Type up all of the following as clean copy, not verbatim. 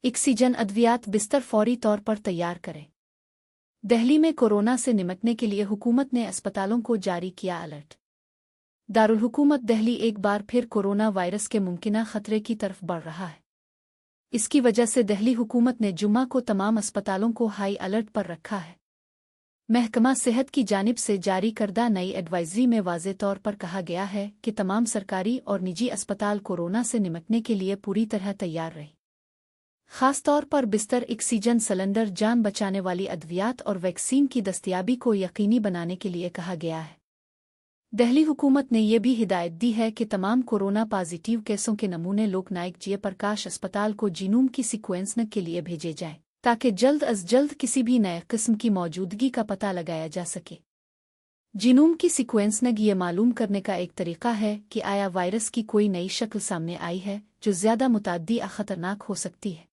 Oxygen अद्वियात बिस्तर फौरी तौर पर तैयार करें। दिल्ली में कोरोना से निपटने के लिए हुकूमत ने अस्पतालों को जारी किया अलर्ट। दारुल हुकूमत दिल्ली एक बार फिर कोरोना वायरस के मुमकिना खतरे की तरफ बढ़ रहा है। इसकी वजह से दिल्ली हुकूमत ने जुम्मा को तमाम अस्पतालों को हाई अलर्ट पर रखा है। महकमा सेहत की जानिब से जारी करदा नई एडवाइजरी में वाज़े तौर पर कहा गया है कि तमाम सरकारी और निजी अस्पताल कोरोना से निपटने के लिए पूरी तरह तैयार रहे। ख़ास तौर पर बिस्तर, ऑक्सीजन सिलेंडर, जान बचाने वाली अद्वियात और वैक्सीन की दस्तयाबी को यकीनी बनाने के लिए कहा गया है। दिल्ली हुकूमत ने यह भी हिदायत दी है कि तमाम कोरोना पॉजिटिव केसों के नमूने लोकनायक जयप्रकाश अस्पताल को जीनोम की सीक्वेंसिंग के लिए भेजे जाएं, ताकि जल्द अज जल्द किसी भी नए किस्म की मौजूदगी का पता लगाया जा सके। जीनोम की सीक्वेंसिंग ये मालूम करने का एक तरीका है कि आया वायरस की कोई नई शक्ल सामने आई है जो ज़्यादा मुतअद्दी या ख़तरनाक हो सकती है।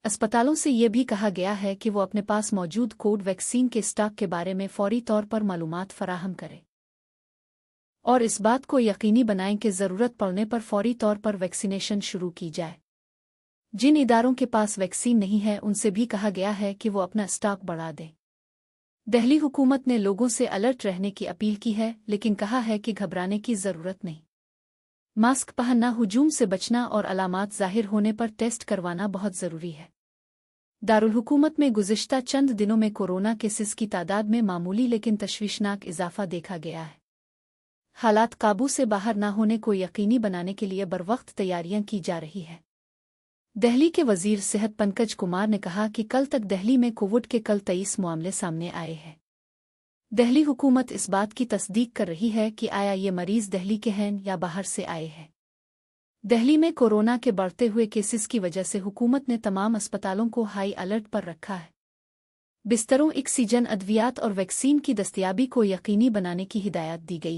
अस्पतालों से यह भी कहा गया है कि वो अपने पास मौजूद कोड वैक्सीन के स्टॉक के बारे में फौरी तौर पर मालूमात फराहम करें और इस बात को यकीनी बनाएं कि ज़रूरत पड़ने पर फौरी तौर पर वैक्सीनेशन शुरू की जाए। जिन इदारों के पास वैक्सीन नहीं है उनसे भी कहा गया है कि वो अपना स्टॉक बढ़ा दें। दिल्ली हुकूमत ने लोगों से अलर्ट रहने की अपील की है, लेकिन कहा है कि घबराने की ज़रूरत नहीं। मास्क पहनना, हुजूम से बचना और अलामात ज़ाहिर होने पर टेस्ट करवाना बहुत ज़रूरी है। दारुल हुकूमत में गुज़िश्ता चंद दिनों में कोरोना केसेस की तादाद में मामूली लेकिन तशवीशनाक इजाफा देखा गया है। हालात काबू से बाहर न होने को यकीनी बनाने के लिए बरवक्त तैयारियां की जा रही है। दिल्ली के वजीर सेहत पंकज कुमार ने कहा कि कल तक दिल्ली में कोविड के 23 मामले सामने आए हैं। दिल्ली हुकूमत इस बात की तस्दीक कर रही है कि आया ये मरीज दिल्ली के हैं या बाहर से आए हैं। दिल्ली में कोरोना के बढ़ते हुए केसेस की वजह से हुकूमत ने तमाम अस्पतालों को हाई अलर्ट पर रखा है। बिस्तरों, ऑक्सीजन, अद्वियात और वैक्सीन की दस्तयाबी को यकीनी बनाने की हिदायत दी गई।